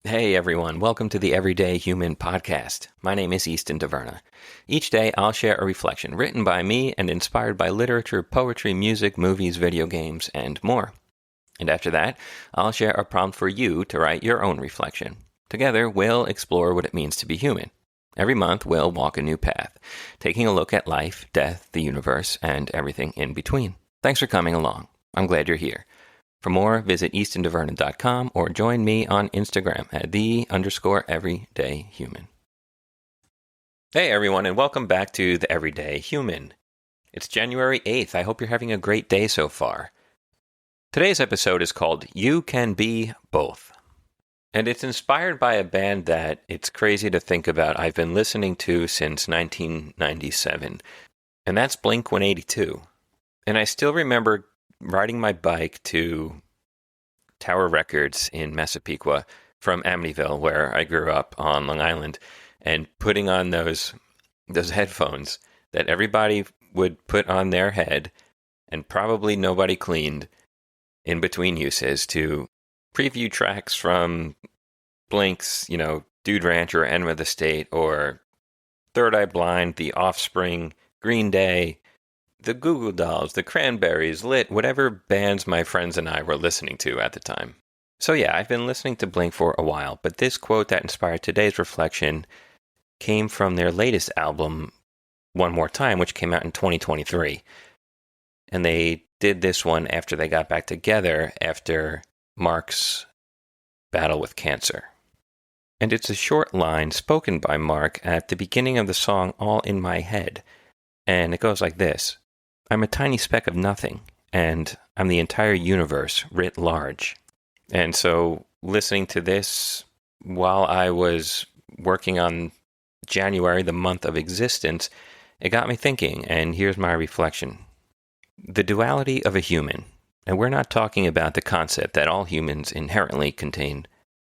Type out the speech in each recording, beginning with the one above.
Hey everyone, welcome to the Everyday Human podcast. My name is Easton Taverna. Each day I'll share a reflection written by me and inspired by literature, poetry, music, movies, video games, and more. And after that, I'll share a prompt for you to write your own reflection. Together, we'll explore what it means to be human. Every month, we'll walk a new path, taking a look at life, death, the universe, and everything in between. Thanks for coming along. I'm glad you're here. For more, visit eastontaverna.com or join me on Instagram at _everydayhuman. Hey everyone, and welcome back to the Everyday Human. It's January 8th. I hope you're having a great day so far. Today's episode is called You Can Be Both. And it's inspired by a band that it's crazy to think about I've been listening to since 1997. And that's Blink-182. And I still remember riding my bike to Tower Records in Massapequa from Amityville, where I grew up on Long Island, and putting on those headphones that everybody would put on their head and probably nobody cleaned in between uses to preview tracks from Blink's, Dude Ranch or Enema of the State or Third Eye Blind, The Offspring, Green Day, the Goo Goo Dolls, the Cranberries, Lit, whatever bands my friends and I were listening to at the time. So yeah, I've been listening to Blink for a while, but this quote that inspired today's reflection came from their latest album, One More Time, which came out in 2023. And they did this one after they got back together after Mark's battle with cancer. And it's a short line spoken by Mark at the beginning of the song All in My Head. And it goes like this. I'm a tiny speck of nothing, and I'm the entire universe writ large. And so listening to this while I was working on January, the month of existence, it got me thinking, and here's my reflection. The duality of a human, and we're not talking about the concept that all humans inherently contain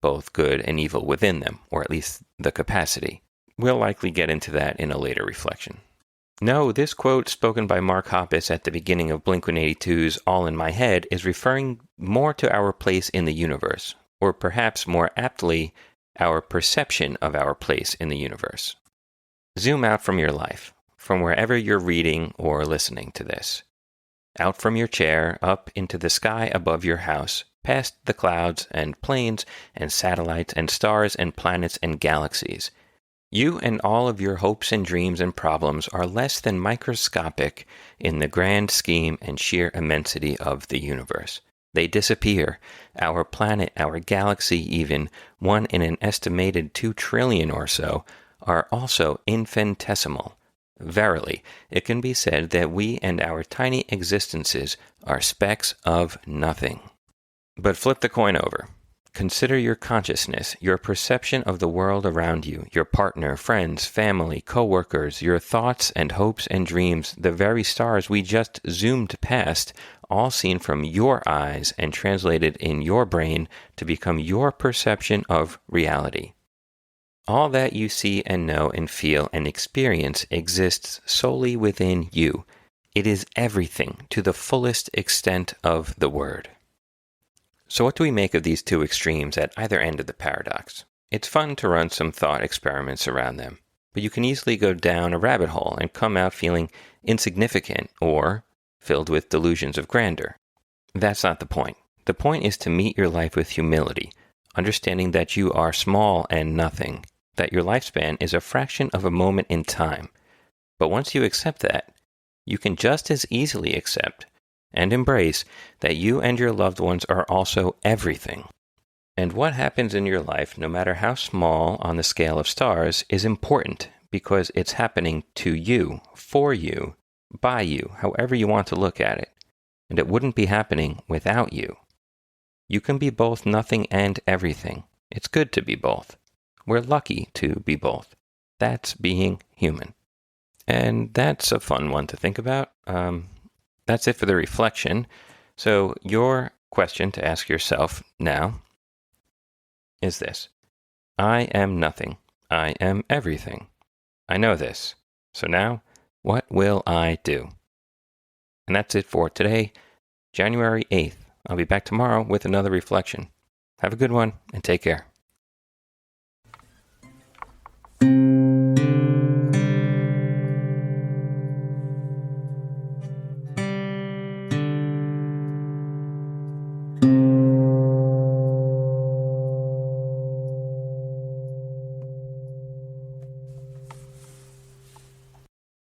both good and evil within them, or at least the capacity. We'll likely get into that in a later reflection. No, this quote spoken by Mark Hoppus at the beginning of Blink-182's All in My Head is referring more to our place in the universe, or perhaps more aptly, our perception of our place in the universe. Zoom out from your life, from wherever you're reading or listening to this. Out from your chair, up into the sky above your house, past the clouds and planes and satellites and stars and planets and galaxies. You and all of your hopes and dreams and problems are less than microscopic in the grand scheme and sheer immensity of the universe. They disappear. Our planet, our galaxy even, one in an estimated 2 trillion or so, are also infinitesimal. Verily, it can be said that we and our tiny existences are specks of nothing. But flip the coin over. Consider your consciousness, your perception of the world around you, your partner, friends, family, co-workers, your thoughts and hopes and dreams, the very stars we just zoomed past, all seen from your eyes and translated in your brain to become your perception of reality. All that you see and know and feel and experience exists solely within you. It is everything to the fullest extent of the word. So what do we make of these two extremes at either end of the paradox? It's fun to run some thought experiments around them, but you can easily go down a rabbit hole and come out feeling insignificant or filled with delusions of grandeur. That's not the point. The point is to meet your life with humility, understanding that you are small and nothing, that your lifespan is a fraction of a moment in time. But once you accept that, you can just as easily accept and embrace that you and your loved ones are also everything. And what happens in your life, no matter how small on the scale of stars, is important because it's happening to you, for you, by you, however you want to look at it. And it wouldn't be happening without you. You can be both nothing and everything. It's good to be both. We're lucky to be both. That's being human. And that's a fun one to think about. That's it for the reflection. So your question to ask yourself now is this. I am nothing. I am everything. I know this. So now, what will I do? And that's it for today, January 8th. I'll be back tomorrow with another reflection. Have a good one and take care.